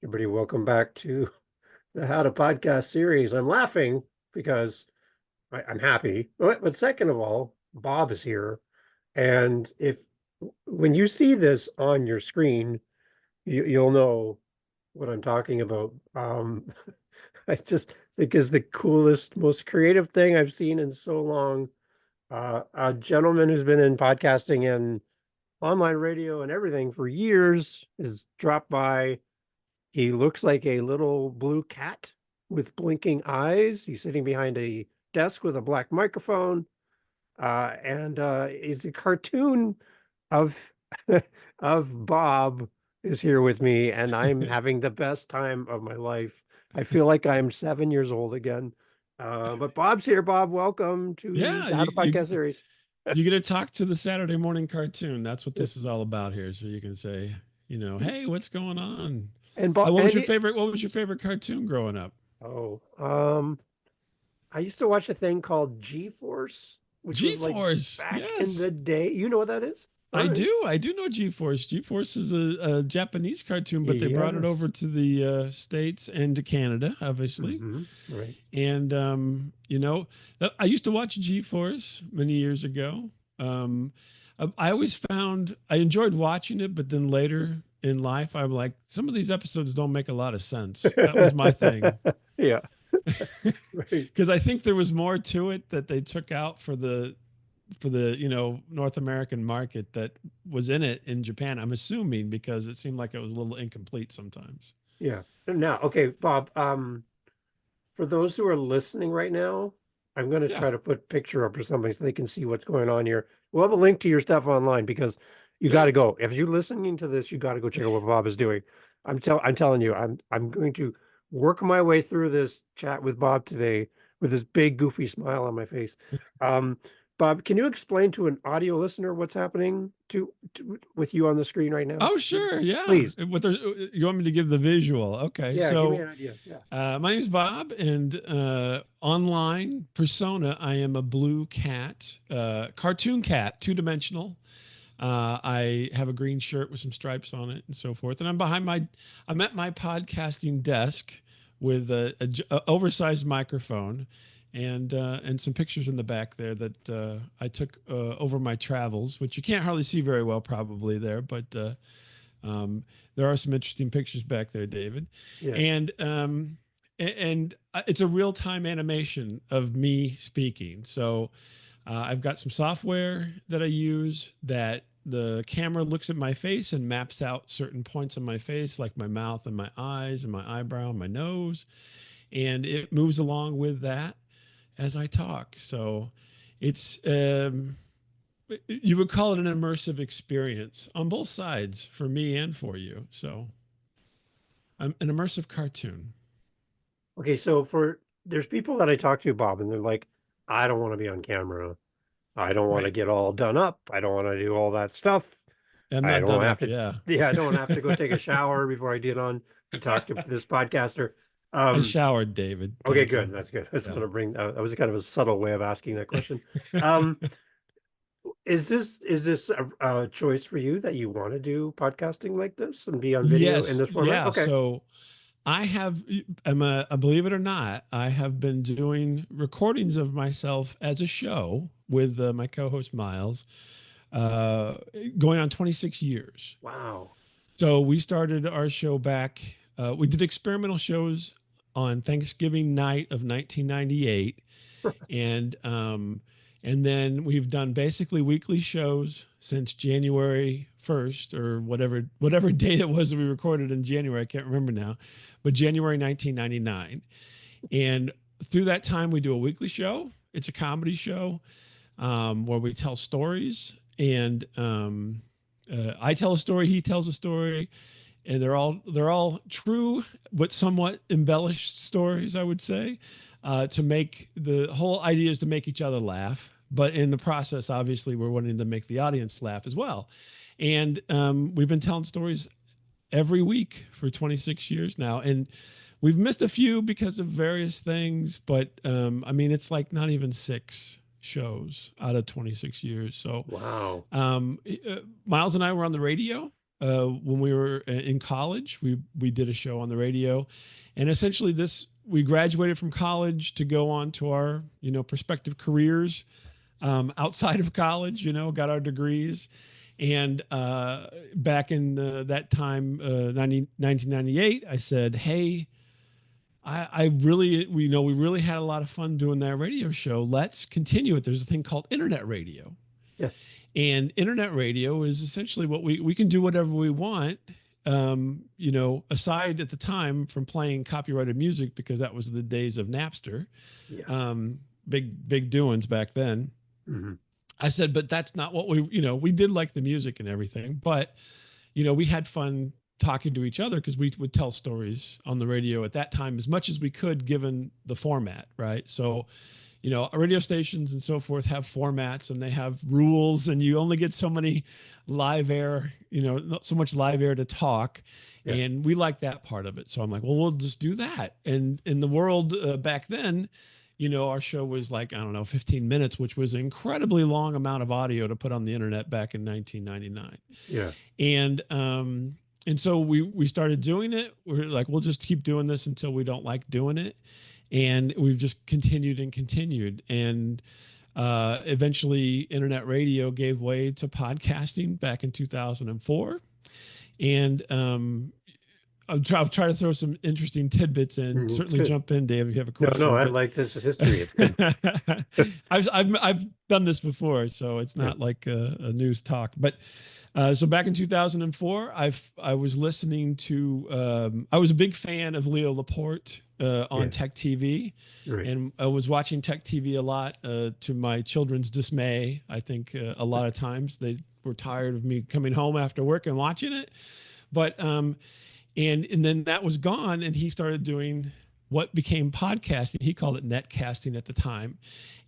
Everybody, welcome back to the How to Podcast series. I'm laughing because I'm happy, but second of all, Bob is here, and if when you see this on your screen, you'll know what I'm talking about. I just think is the coolest, most creative thing I've seen in so long. A gentleman who's been in podcasting and online radio and everything for years has dropped by. He looks like a little blue cat with blinking eyes. He's sitting behind a desk with a black microphone, and is a cartoon of of Bob is here with me, and I'm having the best time of my life. I feel like I'm 7 years old again. But Bob's here. Bob, welcome to Yeah, the How to Podcast series. you get to talk to the Saturday morning cartoon. That's what this This is all is about here. So you can say, hey, what's going on? and Bob What was and your it, favorite? What was your favorite cartoon growing up? oh, I used to watch a thing called G-Force, which was like G-Force. back in the Yes, day. You know what that is? All I right. do. I do know G-Force. G-Force is a Japanese cartoon, but they brought it over Yes. to the States and to Canada, obviously. Right. And I used to watch G-Force many years ago. I always found I enjoyed watching it, but then later in life, I'm like, some of these episodes don't make a lot of sense. That was my thing. Yeah. Right. Because I think there was more to it that they took out for the North American market that was in it in Japan. I'm assuming because it seemed like it was a little incomplete sometimes. Yeah. Now, okay, Bob, for those who are listening right now, I'm going to Yeah, try to put a picture up or something so they can see what's going on here. We'll have a link to your stuff online because you got yeah. to go. If you're listening to this, you got to go check out what Bob is doing. I'm telling you, I'm going to work my way through this chat with Bob today with this big goofy smile on my face. Um, Bob, can you explain to an audio listener what's happening with you on the screen right now? Oh, sure. Yeah. Please. You want me to give the visual? Okay. Yeah, give me So, an idea. Yeah. my name is Bob, and online persona, I am a blue cat, cartoon cat, two-dimensional. I have a green shirt with some stripes on it and so forth. And I'm at my podcasting desk with a oversized microphone and some pictures in the back there that I took over my travels, which you can't hardly see very well probably there, but there are some interesting pictures back there, David. Yes. And it's a real time animation of me speaking. So I've got some software that I use that the camera looks at my face and maps out certain points on my face, like my mouth and my eyes and my eyebrow and my nose. And it moves along with that as I talk. So it's, you would call it an immersive experience on both sides for me and for you. So I'm an immersive cartoon. Okay, so there's people that I talk to, Bob, and they're like, I don't want to be on camera. I don't want to Right. get all done up. I don't want to do all that stuff. I'm I not don't done want to have up. to, Yeah. yeah, I don't want to have to go take a shower before I get on to talk to this podcaster. I Um, showered, David. okay, Thank you. good. That's good. I just Yeah. want to bring that was kind of a subtle way of asking that question. Um, is this a choice for you that you want to do podcasting like this and be on video in Yes. this format? Yeah. Okay. So I have, believe it or not, I have been doing recordings of myself as a show with my co-host Miles, uh, going on 26 years. Wow. So we started our show back. We did experimental shows on Thanksgiving night of 1998, and then we've done basically weekly shows since January 1st or whatever date it was that we recorded in January. I can't remember now, but January 1999. And through that time, we do a weekly show. It's a comedy show where we tell stories, and I tell a story, he tells a story, and they're all true but somewhat embellished stories, I would say. To make the whole idea is to make each other laugh, but in the process, obviously, we're wanting to make the audience laugh as well. And we've been telling stories every week for 26 years now, and we've missed a few because of various things, but I mean, it's like not even six shows out of 26 years. So Wow. Miles and I were on the radio when we were in college. We did a show on the radio, and essentially we graduated from college to go on to our prospective careers outside of college. Got our degrees, and back in that time, 1998, I said, "Hey, I really, we really had a lot of fun doing that radio show. Let's continue it. There's a thing called internet radio." Yeah. And internet radio is essentially what we can do whatever we want. Aside at the time from playing copyrighted music, because that was the days of Napster, Yeah. big doings back then. Mm-hmm. I said, but that's not what we did, like the music and everything, but we had fun talking to each other because we would tell stories on the radio at that time as much as we could, given the format, right? So, radio stations and so forth have formats and they have rules, and you only get so many live air, not so much live air to talk. Yeah. And we like that part of it. So I'm like, well, we'll just do that. And in the world back then, our show was like, I don't know, 15 minutes, which was an incredibly long amount of audio to put on the internet back in 1999. Yeah. And so we started doing it. We're like, we'll just keep doing this until we don't like doing it. And we've just continued and continued. And eventually internet radio gave way to podcasting back in 2004. And I'll try to throw some interesting tidbits in. Certainly good. Jump in, Dave, if you have a question. No, I like this history. It's good. I've done this before, so it's not like a news talk. But so back in 2004, I was listening to. I was a big fan of Leo Laporte on Tech TV, Right. and I was watching Tech TV a lot. To my children's dismay, I think a lot of times they were tired of me coming home after work and watching it. But and then that was gone, and he started doing what became podcasting. He called it netcasting at the time.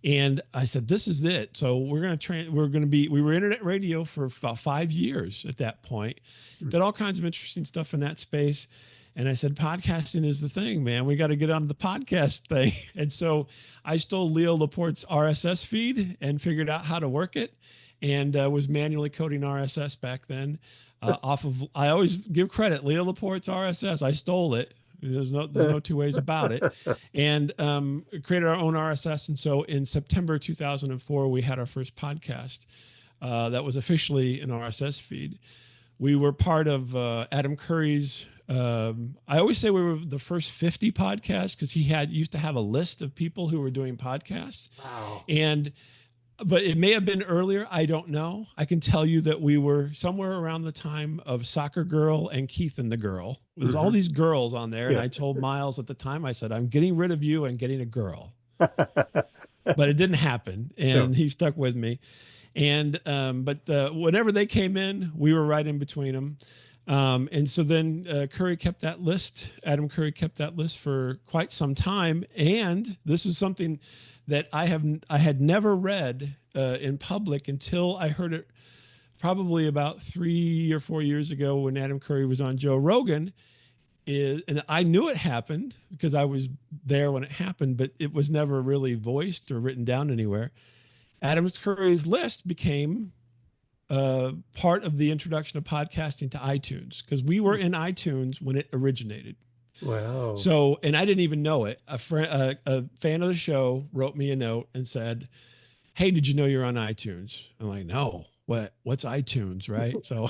And I said, this is it. So we were internet radio for about 5 years at that point. Did all kinds of interesting stuff in that space. And I said, podcasting is the thing, man. We got to get onto the podcast thing. And so I stole Leo Laporte's RSS feed and figured out how to work it, and was manually coding RSS back then. I always give credit, Leo Laporte's RSS. I stole it. There's no two ways about it. And created our own RSS. And so in September 2004, we had our first podcast that was officially an RSS feed. We were part of Adam Curry's. I always say we were the first 50 podcasts, because he used to have a list of people who were doing podcasts. Wow. But it may have been earlier. I don't know. I can tell you that we were somewhere around the time of Soccer Girl and Keith and the Girl. There's all these girls on there. And I told Miles at the time, I said, I'm getting rid of you and getting a girl. But it didn't happen. And he stuck with me. And but whenever they came in, we were right in between them. And so then Curry kept that list. Adam Curry kept that list for quite some time. And this is something that I had never read in public until I heard it probably about 3 or 4 years ago when Adam Curry was on Joe Rogan. And I knew it happened because I was there when it happened, but it was never really voiced or written down anywhere. Adam Curry's list became part of the introduction of podcasting to iTunes, because we were in iTunes when it originated. Wow. So, and I didn't even know it. A fan of the show wrote me a note and said, "Hey, did you know you're on iTunes?" I'm like, "No, what's iTunes?" Right. So,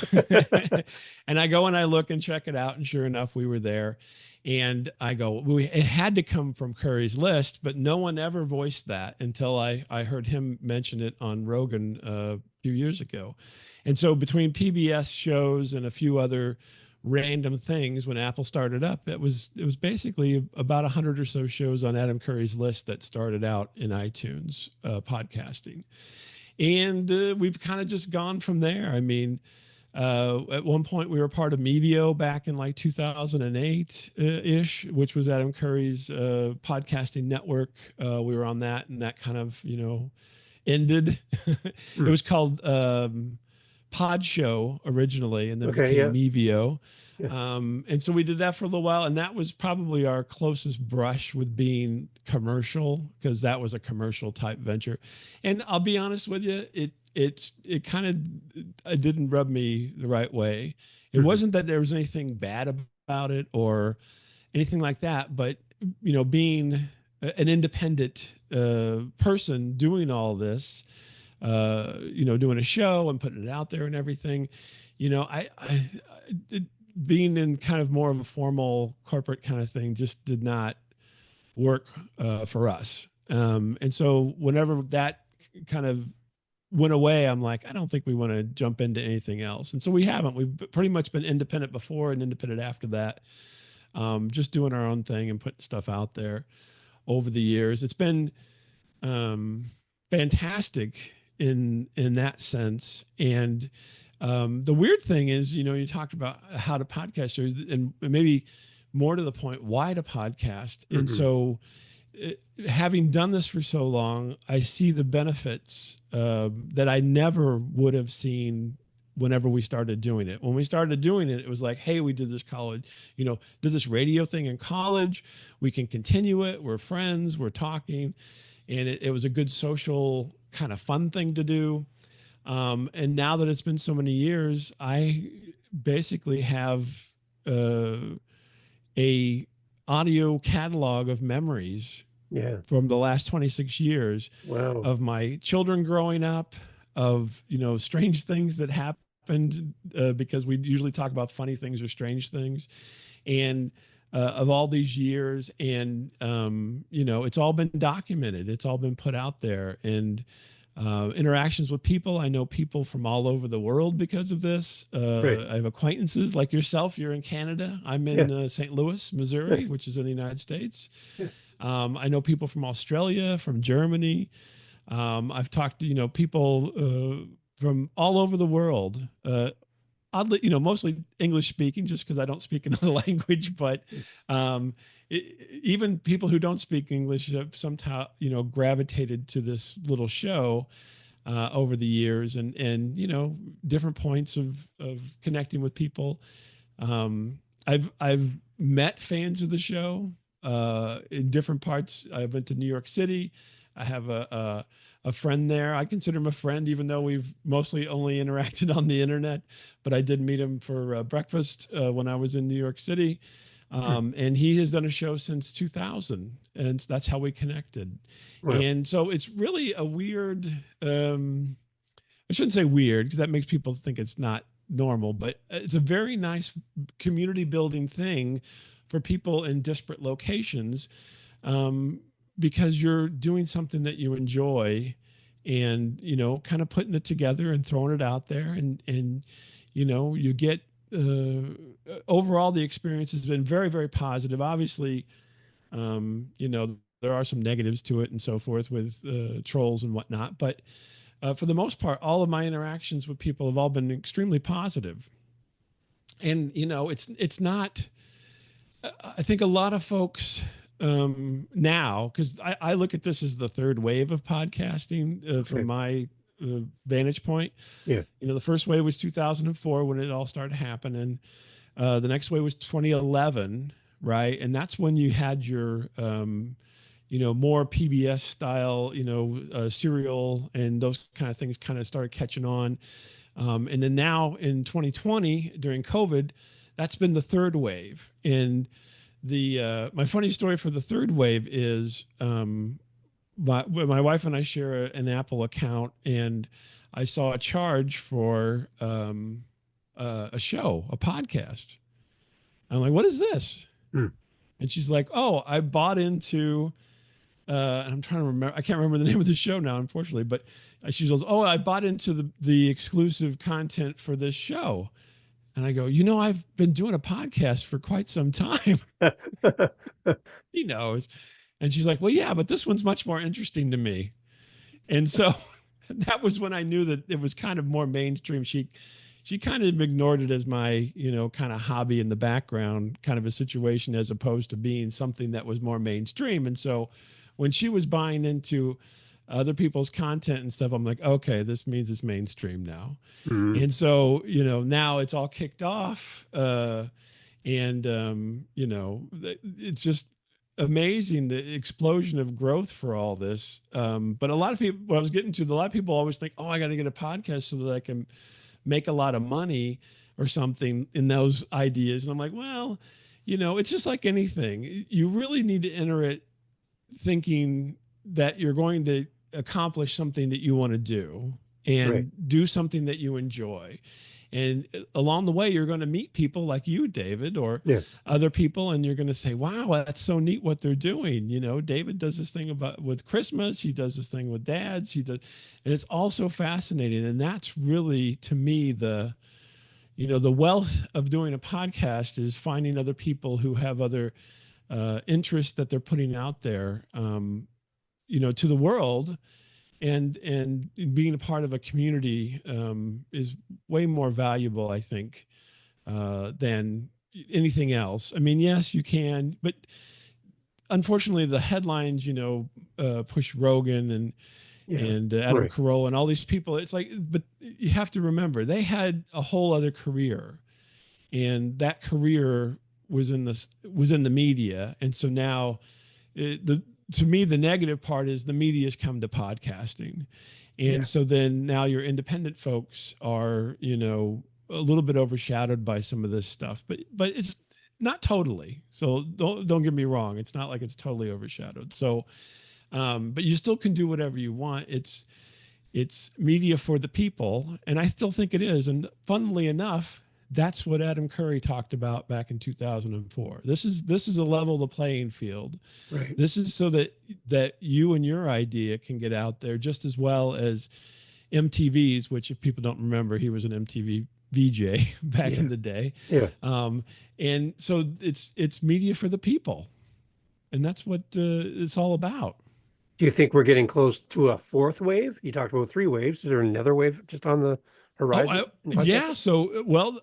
and I go and I look and check it out, and sure enough, we were there. And I go, it had to come from Curry's list, but no one ever voiced that until I heard him mention it on Rogan a few years ago. And so between PBS shows and a few other random things, when Apple started up, it was basically about 100 or so shows on Adam Curry's list that started out in iTunes podcasting. And we've kind of just gone from there. I mean, at one point we were part of Mevio back in like 2008 ish, which was Adam Curry's podcasting network. We were on that, and that kind of, ended. It was called Pod Show originally, and then became Mevio. And so we did that for a little while, and that was probably our closest brush with being commercial, because that was a commercial type venture. And I'll be honest with you, it kind of didn't rub me the right way. It wasn't that there was anything bad about it or anything like that, but being an independent person doing all this, doing a show and putting it out there and everything, it, being in kind of more of a formal corporate kind of thing just did not work for us. And so whenever that kind of went away, I'm like, I don't think we want to jump into anything else. And so we haven't. We've pretty much been independent before and independent after that, just doing our own thing and putting stuff out there over the years. It's been fantastic in that sense. And the weird thing is, you talked about how to podcast shows, and maybe more to the point, why to podcast. And so having done this for so long, I see the benefits that I never would have seen whenever we started doing it. When we started doing it, it was like, hey, we did this did this radio thing in college. We can continue it. We're friends. We're talking. And it was a good social kind of fun thing to do. And now that it's been so many years, I basically have a audio catalog of memories from the last 26 years of my children growing up, of, strange things that happened because we usually talk about funny things or strange things, and of all these years. And, it's all been documented. It's all been put out there, and interactions with people. I know people from all over the world because of this. I have acquaintances like yourself. You're in Canada. I'm in St. Louis, Missouri, which is in the United States. I know people from Australia, from Germany. I've talked to, people from all over the world. Oddly, mostly English speaking, just because I don't speak another language. But even people who don't speak English have somehow, gravitated to this little show over the years, and different points of connecting with people. I've met fans of the show in different parts. I went to New York City. I have a friend there. I consider him a friend, even though we've mostly only interacted on the internet. But I did meet him for breakfast when I was in New York City. And he has done a show since 2000. And that's how we connected. And so it's really a weird, I shouldn't say weird, because that makes people think it's not normal, but it's a very nice community building thing for people in disparate locations, because you're doing something that you enjoy, and kind of putting it together and throwing it out there, and you get overall the experience has been very, very positive. Obviously, there are some negatives to it and so forth with trolls and whatnot, but for the most part, all of my interactions with people have all been extremely positive. And it's not. I think a lot of folks now, because I look at this as the third wave of podcasting from my vantage point. The first wave was 2004 when it all started happening. The next wave was 2011, right? And that's when you had your more PBS style, serial and those kind of things kind of started catching on. And then now in 2020 during COVID, that's been the third wave. And my funny story for the third wave is my wife and I share an Apple account, and I saw a charge for a show, a podcast. I'm like, what is this? And she's like, oh, I bought into, and I'm trying to remember, I can't remember the name of the show now, unfortunately, but she goes, oh, I bought into the exclusive content for this show. And I go, I've been doing a podcast for quite some time. He knows. And she's like, well, yeah, but this one's much more interesting to me. And so that was when I knew that it was kind of more mainstream. She kind of ignored it as my, kind of hobby in the background kind of a situation, as opposed to being something that was more mainstream. And so when she was buying into other people's content and stuff, I'm like, okay, this means it's mainstream now. And so, now it's all kicked off. And it's just amazing, the explosion of growth for all this. But a lot of people, what I was getting to, a lot of people always think, oh, I got to get a podcast so that I can make a lot of money or something in those ideas. And I'm like, well, it's just like anything. You really need to enter it thinking that you're going to accomplish something that you want to do Right. and do something that you enjoy. And along the way, you're going to meet people like you, David, or Yeah. other people, and you're going to say, wow, that's so neat what they're doing. David does this thing with Christmas. He does this thing with dads. And it's all so fascinating. And that's really, to me, the wealth of doing a podcast is finding other people who have other interests that they're putting out there, to the world, and being a part of a community is way more valuable, I think, than anything else. I mean, yes, you can, but unfortunately, the headlines, push Rogan Yeah. and Adam Right. Carolla and all these people. It's like, but you have to remember they had a whole other career, and that career was in the media, and so now to me the negative part is the media's come to podcasting, Yeah. and so then now your independent folks are a little bit overshadowed by some of this stuff, but it's not totally. So don't get me wrong, it's not like it's totally overshadowed. So but you still can do whatever you want. It's media for the people, and I still think it is. And funnily enough, that's what Adam Curry talked about back in 2004. This is a level the playing field. Right. This is so that you and your idea can get out there just as well as MTV's, which, if people don't remember, he was an MTV VJ back Yeah. in the day. Yeah. And so it's media for the people, and that's what it's all about. Do you think we're getting close to a fourth wave? You talked about three waves. Is there another wave just on the horizon in Yeah. podcasting? So, well,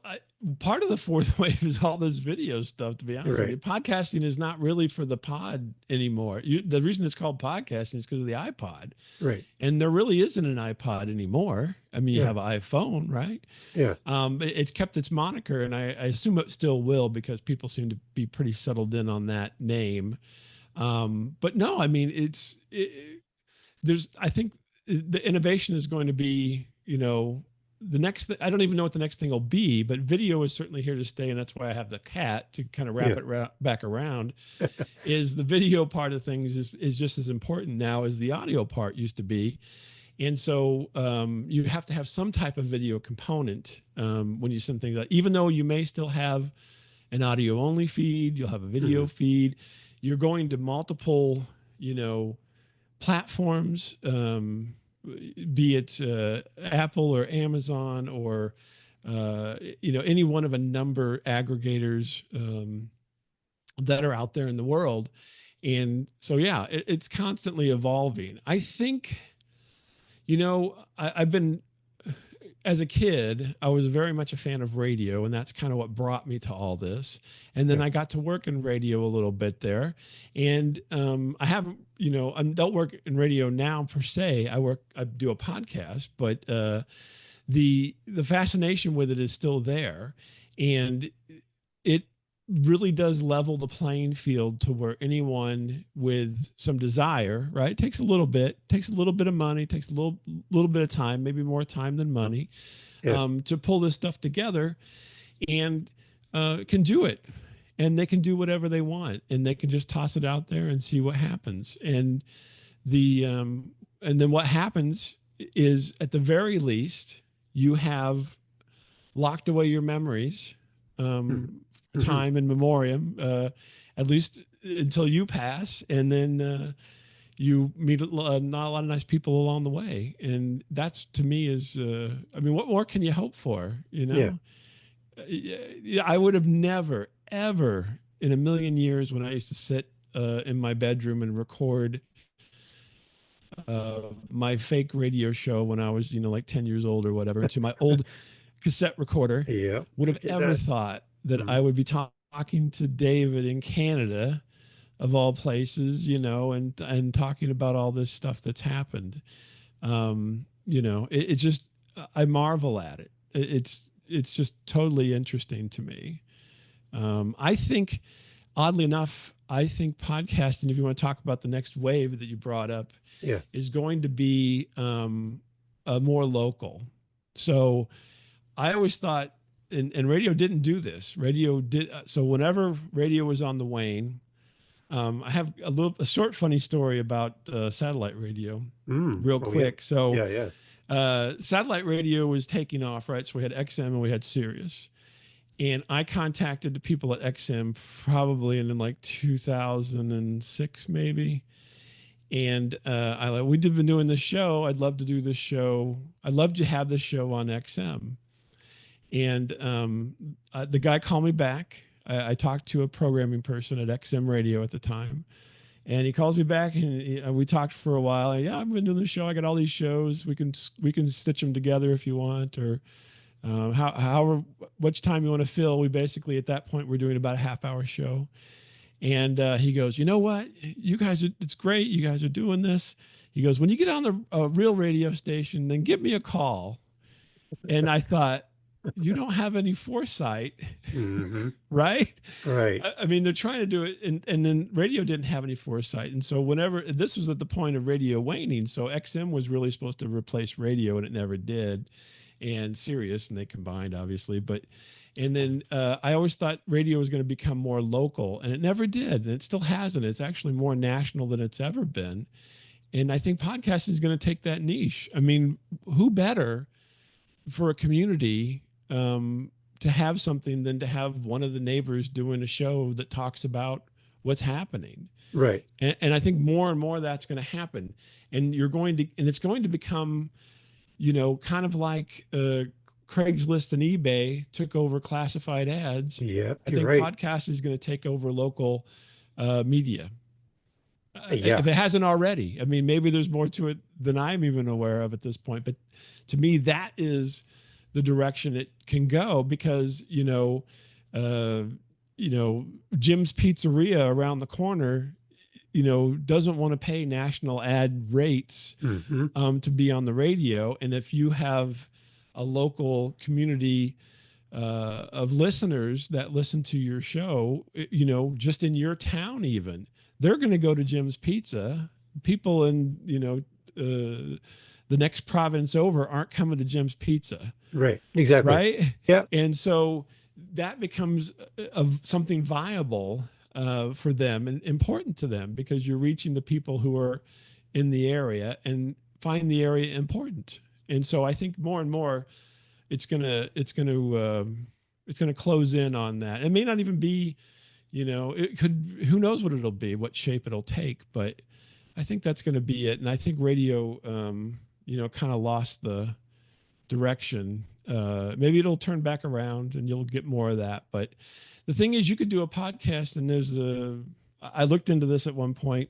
part of the fourth wave is all this video stuff. To be honest with Right. you, podcasting is not really for the pod anymore. The reason it's called podcasting is because of the iPod, Right. and there really isn't an iPod anymore. I mean, you Yeah. have an iPhone, right? Yeah. But it's kept its moniker, and I assume it still will because people seem to be pretty settled in on that name. But no, I mean, I think the innovation is going to be, the next I don't even know what the next thing will be, but video is certainly here to stay. And that's why I have the cat to kind of wrap Yeah. it back around. Is the video part of things is just as important now as the audio part used to be. And so you have to have some type of video component when you send things out, even though you may still have an audio only feed, you'll have a video feed. You're going to multiple, platforms, be it Apple or Amazon or any one of a number aggregators that are out there in the world. And so yeah, it's constantly evolving. I think I've been, as a kid, I was very much a fan of radio, and that's kind of what brought me to all this. And then Yeah. I got to work in radio a little bit there, and I haven't, I don't work in radio now per se. I do a podcast, but the fascination with it is still there, and it really does level the playing field to where anyone with some desire, right? It takes a little bit of money, takes a little bit of time, maybe more time than money, Yeah. to pull this stuff together, and can do it. And they can do whatever they want, and they can just toss it out there and see what happens. And and then what happens is, at the very least, you have locked away your memories, time in memoriam, at least until you pass, and then you meet not a lot of nice people along the way. And that's, to me, is I mean, what more can you hope for? Yeah. I would have never, ever in a million years, when I used to sit in my bedroom and record my fake radio show when I was, like 10 years old or whatever, into my old cassette recorder, Yeah. would I have did ever that. thought that Mhm. I would be talking to David in Canada, of all places, and talking about all this stuff that's happened. It just, I marvel at it. It's just totally interesting to me. I think, oddly enough, I think podcasting, if you want to talk about the next wave that you brought up, Yeah. is going to be more local. So I always thought and radio didn't do this. Radio did so whenever radio was on the wane. I have a short funny story about satellite radio, real Oh yeah. quick. So Yeah, yeah. satellite radio was taking off, right? So we had XM and we had Sirius. And I contacted the people at XM probably in like 2006, maybe. And I like, we've been doing this show. I'd love to do this show. I'd love to have this show on XM. And the guy called me back. I talked to a programming person at XM Radio at the time, and he calls me back, and we talked for a while. Yeah, I've been doing the show. I got all these shows. We can stitch them together if you want, or however much time you want to fill. We basically at that point we're doing about a half-hour show, and he goes, you know what, you guys are, it's great. You guys are doing this. He goes, when you get on the real radio station, then give me a call. And I thought, you don't have any foresight, right? Right. I mean, they're trying to do it, and then radio didn't have any foresight. And so whenever this was at the point of radio waning, so XM was really supposed to replace radio, and it never did, and Sirius, and they combined, obviously. And then I always thought radio was going to become more local, and it never did, and it still hasn't. It's actually more national than it's ever been. And I think podcasting is going to take that niche. I mean, who better for a community to have something than to have one of the neighbors doing a show that talks about what's happening. Right. And I think more and more that's going to happen. And it's going to become, kind of like Craigslist and eBay took over classified ads. Yep, I you're think right. podcast is going to take over local media. Yeah. If it hasn't already. I mean, maybe there's more to it than I'm even aware of at this point. But to me, that is the direction it can go, because Jim's Pizzeria around the corner, doesn't want to pay national ad rates to be on the radio. And if you have a local community of listeners that listen to your show, just in your town, even, they're going to go to Jim's Pizza. People in, the next province over aren't coming to Jim's Pizza. Right. Exactly. Right. Yeah. And so that becomes something viable for them and important to them, because you're reaching the people who are in the area and find the area important. And so I think more and more it's going to close in on that. It may not even be, it could, who knows what it'll be, what shape it'll take, but I think that's going to be it. And I think radio, kind of lost the direction. Maybe it'll turn back around and you'll get more of that. But the thing is, you could do a podcast, and I looked into this at one point,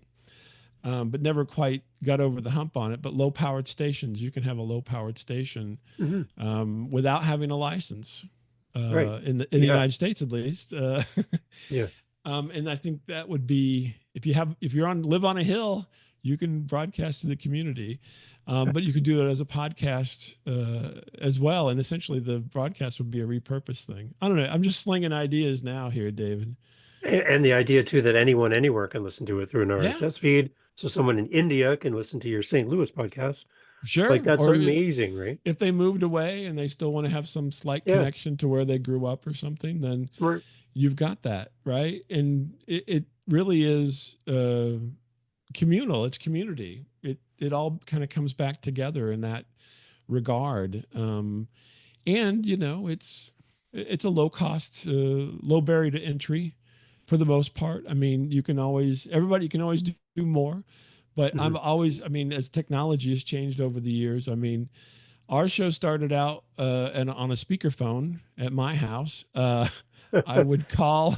but never quite got over the hump on it. But low powered stations, you can have a low powered station without having a license. Right. In the United States, at least. Yeah. And I think that would be, if you live on a hill, you can broadcast to the community, but you could do it as a podcast as well. And essentially, the broadcast would be a repurposed thing. I don't know. I'm just slinging ideas now here, David. And the idea too that anyone anywhere can listen to it through an RSS feed. So someone in India can listen to your St. Louis podcast. Sure. Like, that's amazing, right? If they moved away and they still want to have some slight connection to where they grew up or something, then Smart. You've got that, right? And it really is communal. It's community. It all kind of comes back together in that regard. And it's a low cost, low barrier to entry for the most part. I mean, everybody can always do more, but as technology has changed over the years, I mean, our show started out on a speakerphone at my house. I would call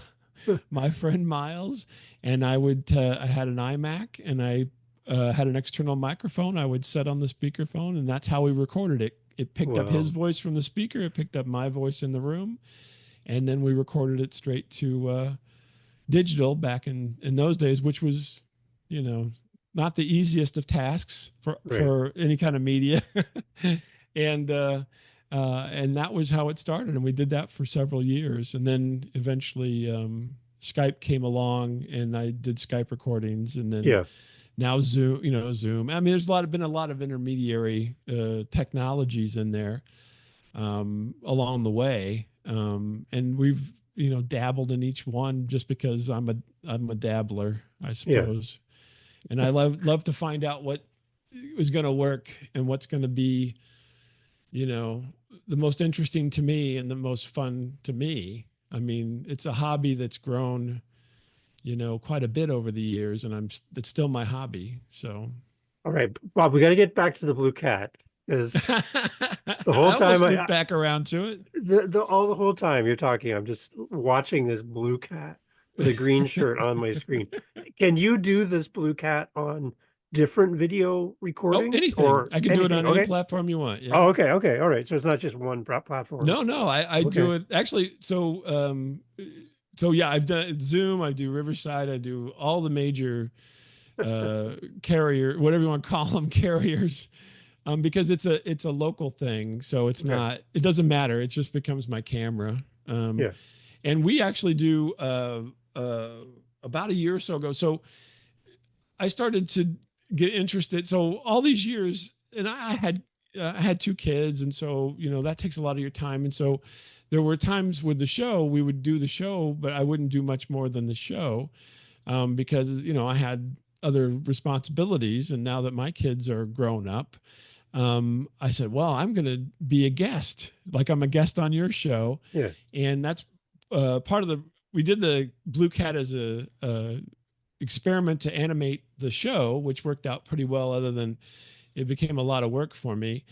my friend Miles, and I had an iMac, and I had an external microphone I would set on the speakerphone, and that's how we recorded it. It picked up his voice from the speaker. It picked up my voice in the room, and then we recorded it straight to digital back in those days, which was, not the easiest of tasks for any kind of media. And that was how it started. And we did that for several years. And then eventually Skype came along, and I did Skype recordings, and then now Zoom. I mean, there's been a lot of intermediary technologies in there along the way. And we've, dabbled in each one just because I'm a dabbler, I Yeah. suppose. And I love to find out what is going to work and what's going to be, you know, the most interesting to me and the most fun to me. I mean, it's a hobby that's grown, quite a bit over the years, and it's still my hobby. So All right, Bob, we got to get back to the blue cat because the whole I time almost looped back around to it. the whole time you're talking, I'm just watching this blue cat with a green shirt on my screen. Can you do this blue cat on different video Oh, recordings anything. or I can do it anything? on any Okay. platform you want. Yeah. Oh, okay, okay, all right. So it's not just one platform. No, no, I Okay. do it actually. So yeah, I've done Zoom, I do Riverside, I do all the major carrier, whatever you want to call them, carriers, because it's a local thing. So Okay. it doesn't matter. It just becomes my camera. Yeah. And we actually do about a year or so ago. So I started to get interested. So all these years, and I had two kids, and so that takes a lot of your time. And so there were times with the show we would do the show, but I wouldn't do much more than the show because I had other responsibilities. And now that my kids are grown up, I said, well, I'm going to be a guest, like I'm a guest on your show, Yeah. and that's part of the. We did the Blue Cat as a experiment to animate the show, which worked out pretty well, other than it became a lot of work for me.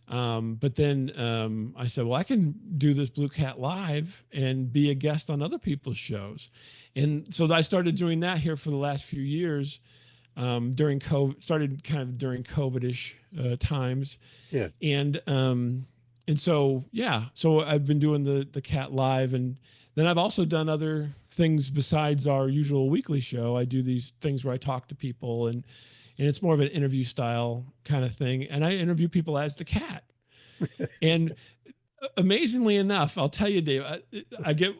But then I said, well, I can do this Blue Cat live and be a guest on other people's shows. And so I started doing that here for the last few years during COVID, started kind of during COVID-ish times. Yeah. And so, yeah, so I've been doing the cat live, and then I've also done other things besides our usual weekly show. I do these things where I talk to people, and it's more of an interview style kind of thing. And I interview people as the cat. And amazingly enough, I'll tell you, Dave, I get,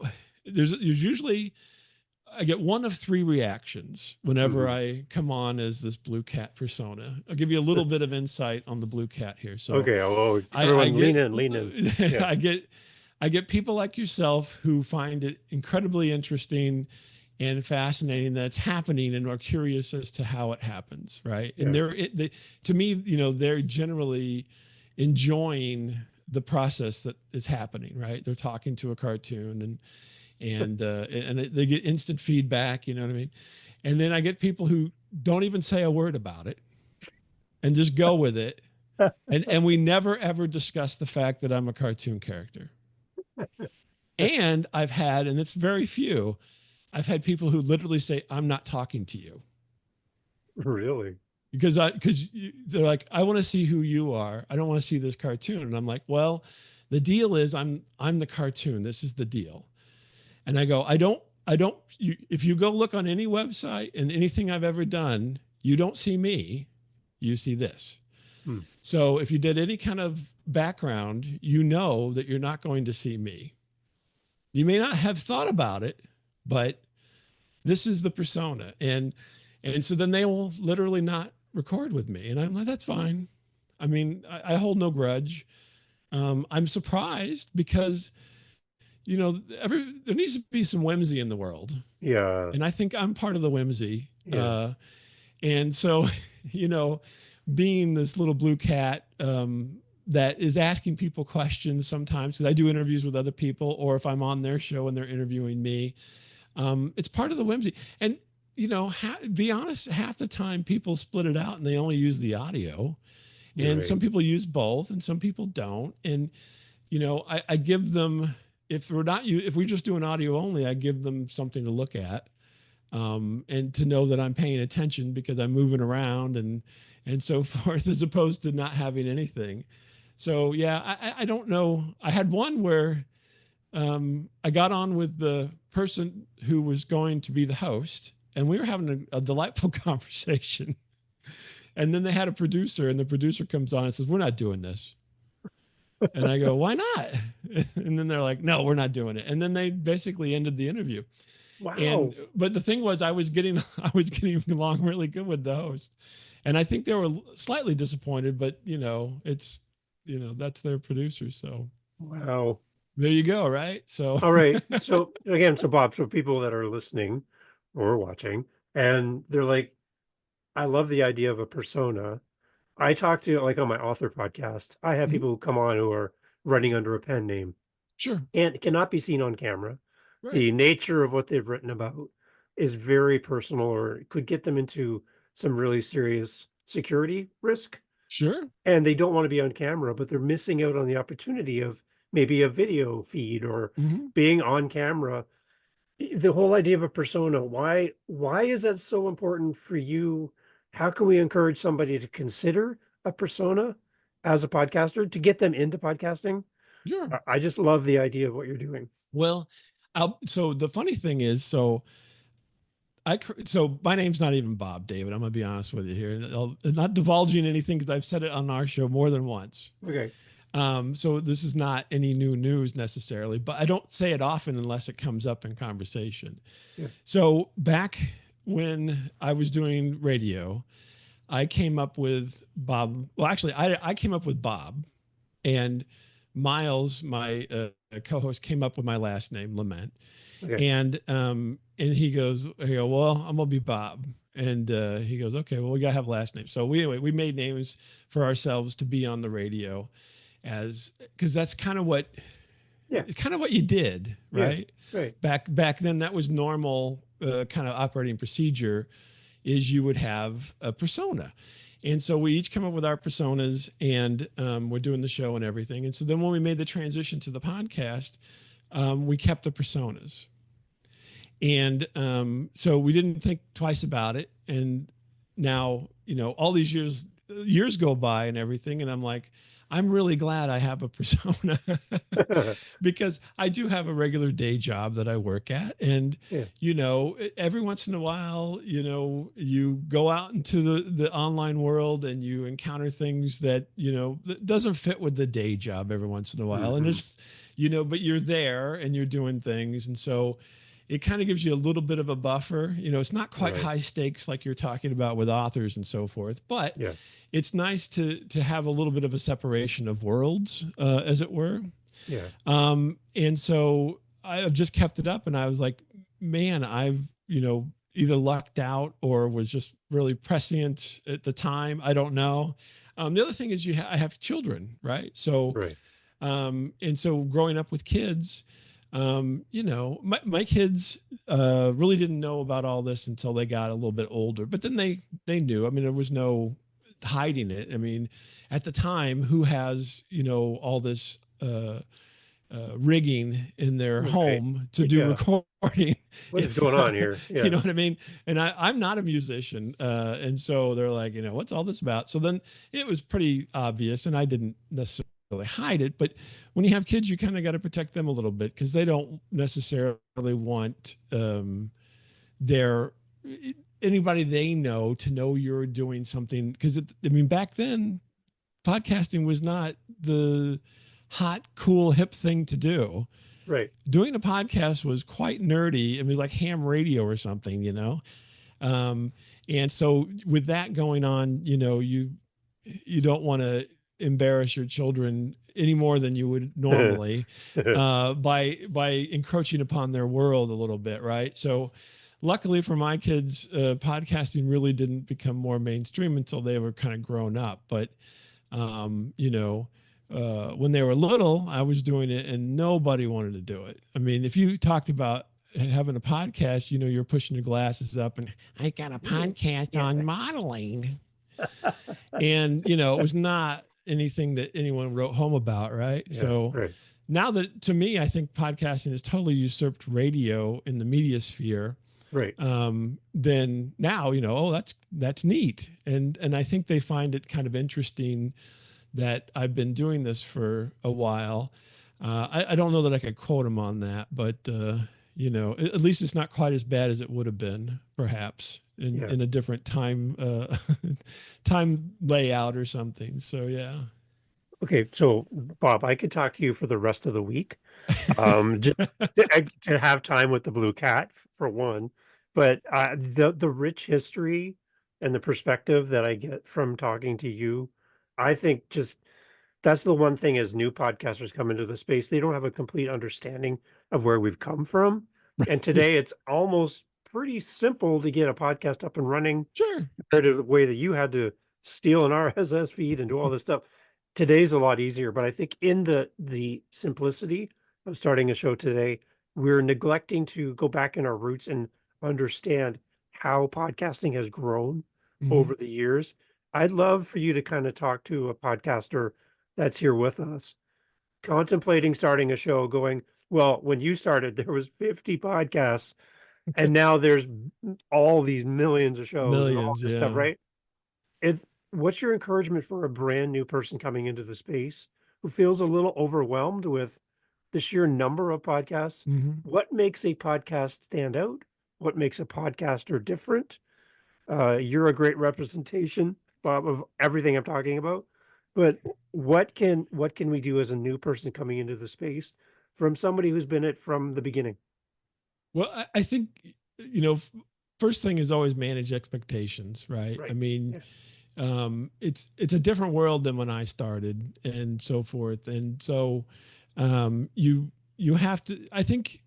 there's usually, I get one of three reactions whenever Mhm. I come on as this blue cat persona. I'll give you a little bit of insight on the blue cat here. So Okay. Oh, I everyone lean get, in, lean in. Yeah. I get, I get people like yourself who find it incredibly interesting and fascinating that it's happening and are curious as to how it happens, right? And Yeah. to me, they're generally enjoying the process that is happening, right? They're talking to a cartoon and they get instant feedback, you know what I mean? And then I get people who don't even say a word about it and just go with it. And we never ever discuss the fact that I'm a cartoon character. And and it's very few, I've had people who literally say, I'm not talking to you Really? because they're like, I want to see who you are. I don't want to see this cartoon. And I'm like, well, the deal is I'm the cartoon. This is the deal. And I go, if you go look on any website and anything I've ever done, you don't see me, you see this. Hmm. So if you did any kind of background, you know that you're not going to see me. You may not have thought about it, but this is the persona. And so then they will literally not record with me. And I'm like, that's fine. I mean, I hold no grudge. I'm surprised because, there needs to be some whimsy in the world. Yeah. And I think I'm part of the whimsy. Yeah. And so, you know, being this little blue cat that is asking people questions sometimes, because I do interviews with other people, or if I'm on their show and they're interviewing me, it's part of the whimsy. And, be honest, half the time people split it out and they only use the audio. And Right. some people use both and some people don't. And, I give them, if we're just doing audio only, I give them something to look at and to know that I'm paying attention because I'm moving around and so forth, as opposed to not having anything. So yeah, I don't know. I had one where I got on with the person who was going to be the host, and we were having a delightful conversation. And then they had a producer, and the producer comes on and says, "We're not doing this." And I go, "Why not?" And then they're like, "No, we're not doing it." And then they basically ended the interview. Wow. But the thing was, I was getting I was getting along really good with the host, and I think they were slightly disappointed. But it's that's their producer, so Wow. There you go, right? So All right. So again, so Bob, so people that are listening or watching, and they're like, I love the idea of a persona. I talk to, like, on my author podcast, I have Mhm. people who come on who are running under a pen name Sure. and cannot be seen on camera. Right. The nature of what they've written about is very personal, or could get them into some really serious security risk. Sure. And they don't want to be on camera, but they're missing out on the opportunity of maybe a video feed or Mhm. being on camera. The whole idea of a persona, why is that so important for you? How can we encourage somebody to consider a persona as a podcaster to get them into podcasting? Sure. I just love the idea of what you're doing. Well, so the funny thing is, so my name's not even Bob, David. I'm gonna be honest with you here. I'm not divulging anything because I've said it on our show more than once. Okay. So this is not any new news necessarily, but I don't say it often unless it comes up in conversation. Yeah. So back when I was doing radio, I came up with Bob. Well, actually, I came up with Bob, and Miles, my co-host, came up with my last name, LeMent, Okay. and he go, well, I'm gonna be Bob, and he goes, okay, well, we gotta have a last name. So we made names for ourselves to be on the radio, as because that's Yeah. kind of what you did, Yeah. right? Right. Back then, that was normal kind of operating procedure. Is you would have a persona. And so we each come up with our personas, and we're doing the show and everything. And so then when we made the transition to the podcast, we kept the personas. And so we didn't think twice about it. And now, all these years go by and everything. And I'm like, I'm really glad I have a persona because I do have a regular day job that I work at. And, Yeah. every once in a while, you go out into the online world and you encounter things that, that doesn't fit with the day job every once in a while. And Mhm. there's, but you're there and you're doing things. And so it kind of gives you a little bit of a buffer. It's not quite Right. high stakes like you're talking about with authors and so forth, but Yeah. it's nice to have a little bit of a separation of worlds, as it were. Yeah. And so I've just kept it up, and I was like, man, I've either lucked out or was just really prescient at the time. I don't know. The other thing is I have children, right? So Right. and so growing up with kids, my kids really didn't know about all this until they got a little bit older, but then they knew. I mean, there was no hiding it. I mean, at the time, who has all this rigging in their Right. home to do Yeah. recording? What is If going on here? you Yeah. know what I mean? And I'm not a musician, and so they're like, what's all this about? So then it was pretty obvious, and I didn't necessarily hide it. But when you have kids, you kind of got to protect them a little bit because they don't necessarily want their anybody they know to know you're doing something. Because I mean, back then, podcasting was not the hot, cool, hip thing to do. Right. Doing a podcast was quite nerdy. It was like ham radio or something, um, and so with that going on, you don't want to embarrass your children any more than you would normally by encroaching upon their world a little bit, right? So luckily for my kids, podcasting really didn't become more mainstream until they were kind of grown up. But um, you know, when they were little, I was doing it and nobody wanted to do it. I mean, if you talked about having a podcast, you're pushing your glasses up and I got a podcast Yeah. on modeling. And, it was not anything that anyone wrote home about. Right. Yeah. So Right. now that to me, I think podcasting has totally usurped radio in the media sphere. Right. Then now, oh, that's neat. And I think they find it kind of interesting that I've been doing this for a while. I don't know that I could quote him on that, but at least it's not quite as bad as it would have been, perhaps Yeah. in a different time time layout or something. So yeah. Okay. So, Bob, I could talk to you for the rest of the week. Just to have time with the blue cat for one, but the rich history and the perspective that I get from talking to you, I think just that's the one thing as new podcasters come into the space, they don't have a complete understanding of where we've come from. And Right. today it's almost pretty simple to get a podcast up and running Sure. compared to the way that you had to steal an RSS feed and do all this stuff. Today's a lot easier, but I think in the simplicity of starting a show today, we're neglecting to go back in our roots and understand how podcasting has grown Mhm. over the years. I'd love for you to kind of talk to a podcaster that's here with us, contemplating starting a show, going, well, when you started, there was 50 podcasts, and now there's all these millions of shows and all Millions, this stuff, yeah. right? It's what's your encouragement for a brand new person coming into the space who feels a little overwhelmed with the sheer number of podcasts? Mhm. What makes a podcast stand out? What makes a podcaster different? You're a great representation, Bob, of everything I'm talking about. But what can we do as a new person coming into the space from somebody who's been it from the beginning? Well, I think, first thing is always manage expectations, right? I Right. mean, Yeah. it's a different world than when I started and so forth. And so you have to, I think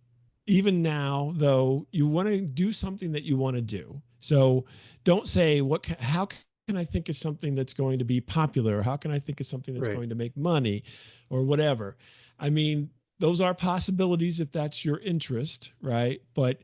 even now though, you want to do something that you want to do. So don't say how can I think of something that's going to be popular? Or how can I think of something that's Right. going to make money or whatever? I mean, those are possibilities if that's your interest, right? But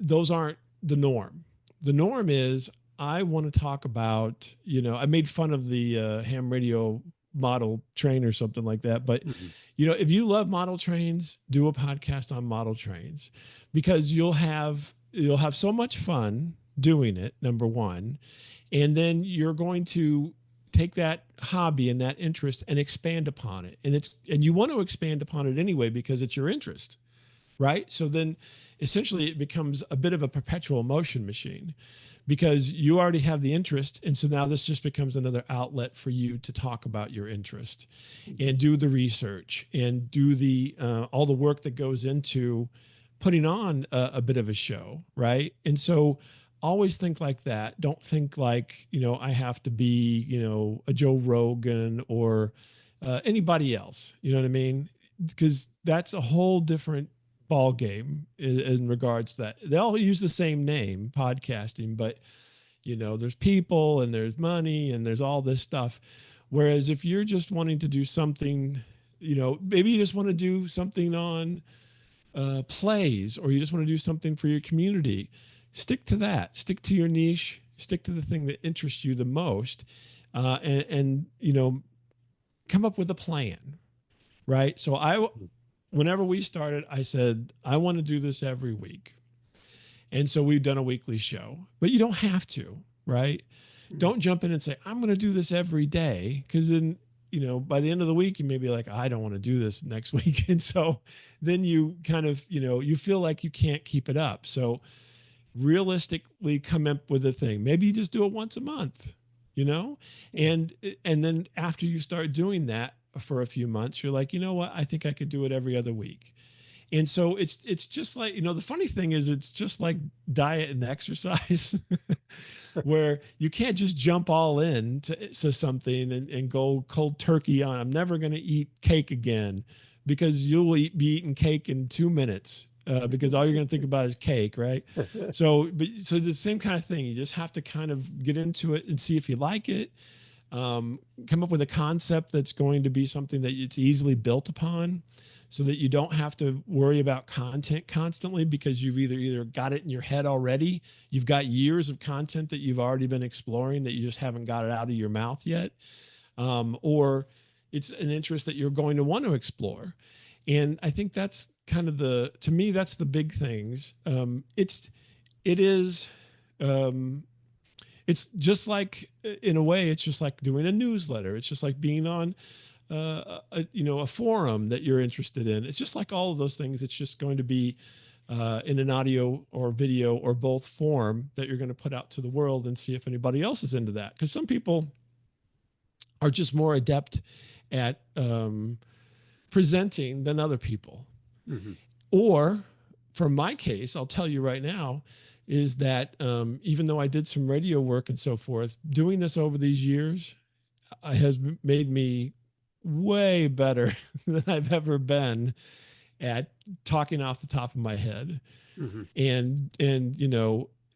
those aren't the norm. The norm is I want to talk about, I made fun of the ham radio model train or something like that. But, Mhm. if you love model trains, do a podcast on model trains because you'll have so much fun doing it, number one. And then you're going to take that hobby and that interest and expand upon it. And you want to expand upon it anyway because it's your interest, right? So then essentially it becomes a bit of a perpetual motion machine because you already have the interest. And so now this just becomes another outlet for you to talk about your interest and do the research and do the all the work that goes into putting on a bit of a show, right? And so always think like that. Don't think like, I have to be, a Joe Rogan or anybody else. You know what I mean? Because that's a whole different ball game in regards to that. They all use the same name, podcasting, but there's people and there's money and there's all this stuff. Whereas if you're just wanting to do something, maybe you just want to do something on plays, or you just want to do something for your community, stick to that. Stick to your niche. Stick to the thing that interests you the most, and come up with a plan. Right. So whenever we started, I said I want to do this every week, and so we've done a weekly show. But you don't have to, right? Mhm. Don't jump in and say I'm going to do this every day, because then by the end of the week you may be like I don't want to do this next week, and so then you kind of you feel like you can't keep it up. So realistically come up with a thing. Maybe you just do it once a month, you know? Yeah. And then after you start doing that for a few months, you're like, you know what? I think I could do it every other week. And so it's just like, the funny thing is it's just like diet and exercise where you can't just jump all in to something and go cold turkey on. I'm never going to eat cake again because you'll be eating cake in 2 minutes because all you're going to think about is cake, right? So the same kind of thing. You just have to kind of get into it and see if you like it. Come up with a concept that's going to be something that it's easily built upon so that you don't have to worry about content constantly because you've either got it in your head already, you've got years of content that you've already been exploring that you just haven't got it out of your mouth yet, or it's an interest that you're going to want to explore. And I think that's kind of to me, that's the big things. It is, um, it's just like, in a way, it's just like doing a newsletter. It's just like being on a forum that you're interested in. It's just like all of those things. It's just going to be in an audio or video or both form that you're going to put out to the world and see if anybody else is into that. Because some people are just more adept at presenting than other people. Mhm. Or, for my case, I'll tell you right now, is that even though I did some radio work and so forth, doing this over these years, has made me way better than I've ever been at talking off the top of my head. Hmm. And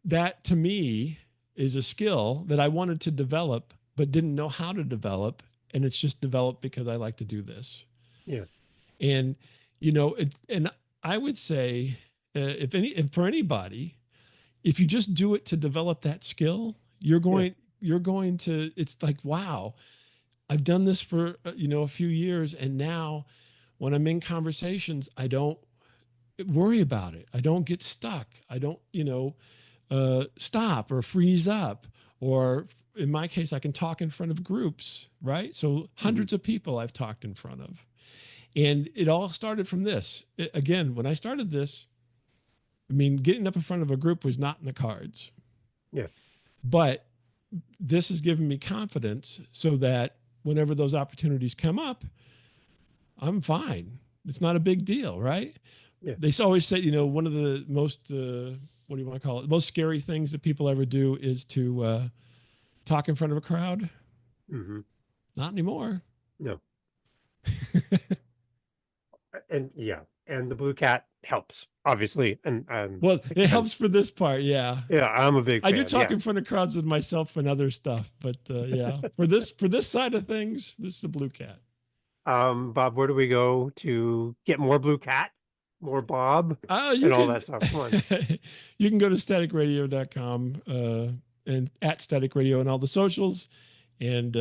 that to me is a skill that I wanted to develop but didn't know how to develop, and it's just developed because I like to do this. Yeah. And and I would say, if for anybody, if you just do it to develop that skill, Yeah. you're going to, it's like, wow, I've done this for a few years, and now when I'm in conversations, I don't worry about it. I don't get stuck. I don't stop or freeze up. Or in my case, I can talk in front of groups, right? So Hmm. hundreds of people I've talked in front of. And it all started from this. Again, when I started this, I mean, getting up in front of a group was not in the cards. Yeah. But this has given me confidence so that whenever those opportunities come up, I'm fine. It's not a big deal, right? Yeah. They always say, one of the most, what do you want to call it? Most scary things that people ever do is to talk in front of a crowd. Hmm. Not anymore. No. And yeah, and the blue cat helps, obviously. And Well, it again, helps for this part. Yeah. yeah, I'm a big I do fan. talk Yeah. in front of crowds with myself and other stuff, but yeah, for this side of things, this is the blue cat. Bob, where do we go to get more blue cat, more Bob, You and all can that stuff? Come on. you can go to staticradio.com and at static radio and all the socials, and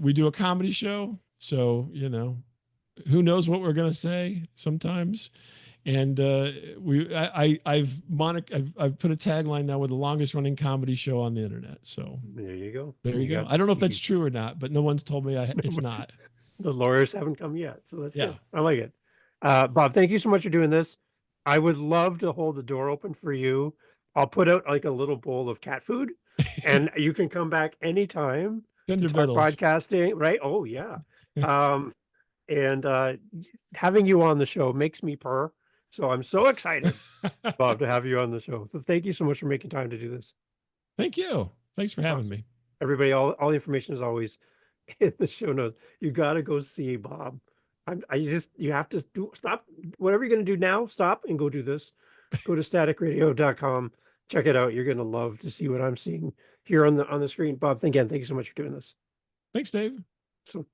we do a comedy show. So who knows what we're gonna say sometimes. And I've put a tagline now with the longest running comedy show on the internet. So There you go. there And you you go. got I don't know if that's true or not, but no one's told me it's not. the lawyers haven't come yet, so that's Yeah. good. I like it. Bob, thank you so much for doing this. I would love to hold the door open for you. I'll put out like a little bowl of cat food, and you can come back anytime to Gender talk biddles. podcasting, right? Oh yeah. Um, and having you on the show makes me purr. So I'm so excited, Bob, to have you on the show. So thank you so much for making time to do this. Thank you. Thanks for having Awesome. me. Everybody, all the information is always in the show notes. You got to go see Bob. You have to stop whatever you're going to do now, stop and go do this. Go to staticradio.com. Check it out. You're going to love to see what I'm seeing here on the screen. Bob, again, thank you so much for doing this. Thanks, Dave. So